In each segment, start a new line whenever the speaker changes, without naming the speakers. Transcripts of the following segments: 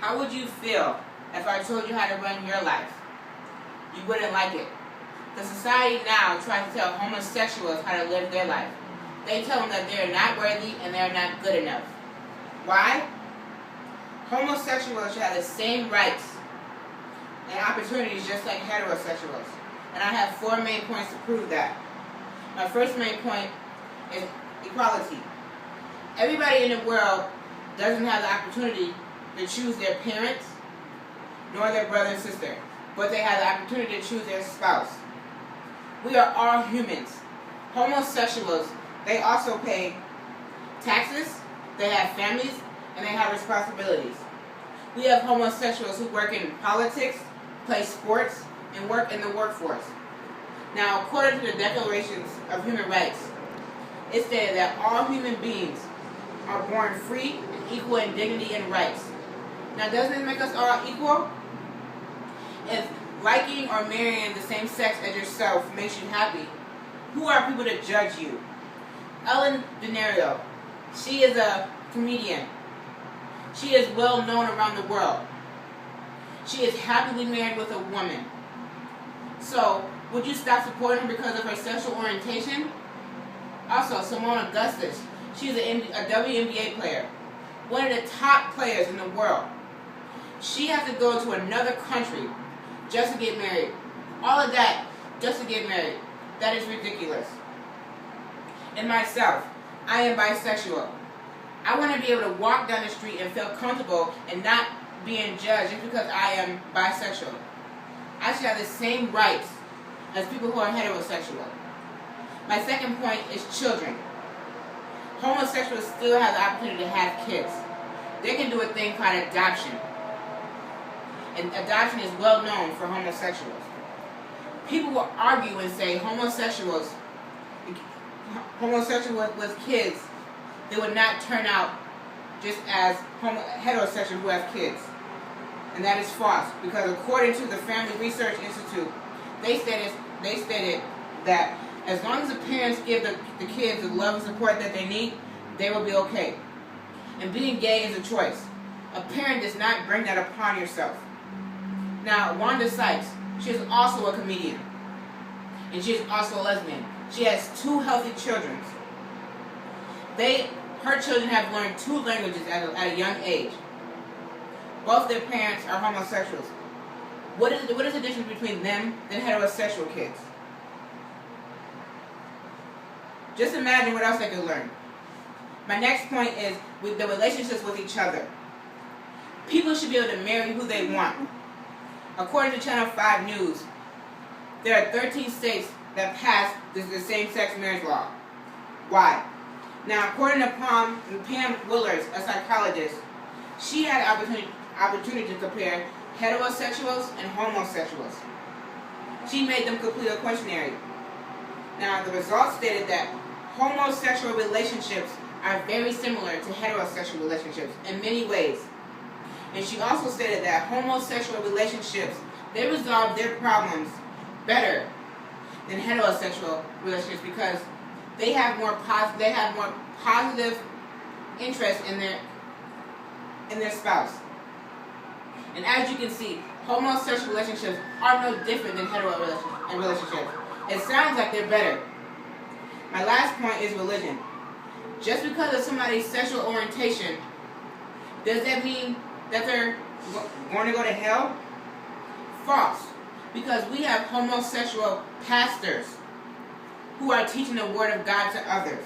How would you feel if I told you how to run your life? You wouldn't like it. The society now tries to tell homosexuals how to live their life. They tell them that they are not worthy and they are not good enough. Why? Homosexuals should have the same rights and opportunities just like heterosexuals. And I have 4 main points to prove that. My first main point is equality. Everybody in the world doesn't have the opportunity to choose their parents nor their brother and sister, but they have the opportunity to choose their spouse. We are all humans. Homosexuals, they also pay taxes, they have families, and they have responsibilities. We have homosexuals who work in politics, play sports, and work in the workforce. Now, according to the Declarations of Human Rights, it stated that all human beings are born free and equal in dignity and rights. Now, doesn't it make us all equal? If liking or marrying the same sex as yourself makes you happy, who are people to judge you? Ellen DeGeneres, she is a comedian. She is well known around the world. She is happily married with a woman. So, would you stop supporting her because of her sexual orientation? Also, Simone Augustus, she's a WNBA player, one of the top players in the world. She has to go to another country just to get married. All of that just to get married. That is ridiculous. And myself, I am bisexual. I want to be able to walk down the street and feel comfortable and not being judged just because I am bisexual. I should have the same rights as people who are heterosexual. My second point is children. Homosexuals still have the opportunity to have kids. They can do a thing called adoption. And adoption is well known for homosexuals. People will argue and say homosexuals with kids, they would not turn out just as heterosexuals who have kids. And that is false, because according to the Family Research Institute, they stated that as long as the parents give the kids the love and support that they need, they will be okay. And being gay is a choice. A parent does not bring that upon yourself. Now, Wanda Sykes, she is also a comedian. And she is also a lesbian. She has 2 healthy children. Her children have learned 2 languages at a young age. Both their parents are homosexuals. What is the difference between them and heterosexual kids? Just imagine what else they could learn. My next point is with the relationships with each other. People should be able to marry who they want. According to Channel 5 News, there are 13 states that passed the same-sex marriage law. Why? Now, according to Pam Willers, a psychologist, she had an opportunity to compare heterosexuals and homosexuals. She made them complete a questionnaire. Now, the results stated that homosexual relationships are very similar to heterosexual relationships in many ways. And she also stated that homosexual relationships, they resolve their problems better than heterosexual relationships because they have more positive interest in their spouse. And as you can see, homosexual relationships are no different than hetero relationships. It sounds like they're better. My last point is religion. Just because of somebody's sexual orientation, does that mean that they're going to go to hell? False. Because we have homosexual pastors who are teaching the word of God to others.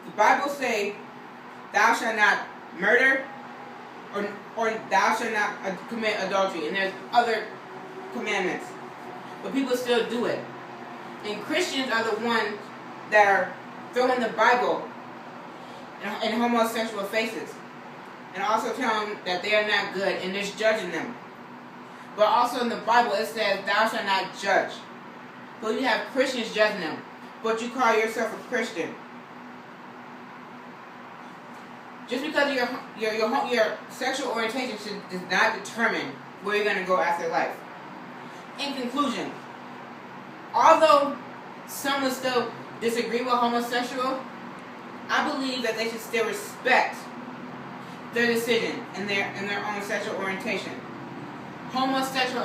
The Bible says, thou shalt not murder, or thou shalt not commit adultery. And there's other commandments. But people still do it. And Christians are the ones that are throwing the Bible in homosexual faces. And also telling them that they are not good and just judging them. But also in the Bible it says, thou shalt not judge. But you have Christians judging them. But you call yourself a Christian. Just because your sexual orientation does not determine where you're going to go after life. In conclusion, although some will still disagree with homosexual, I believe that they should still respect their decision in their own sexual orientation. Homosexual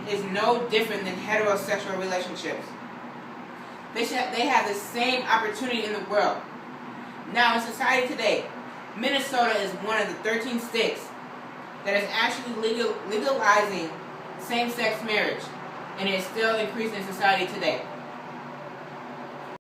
is no different than heterosexual relationships. They have the same opportunity in the world. Now, in society today, Minnesota is one of the 13 states that is actually legalizing same-sex marriage, and it is still increasing in society today.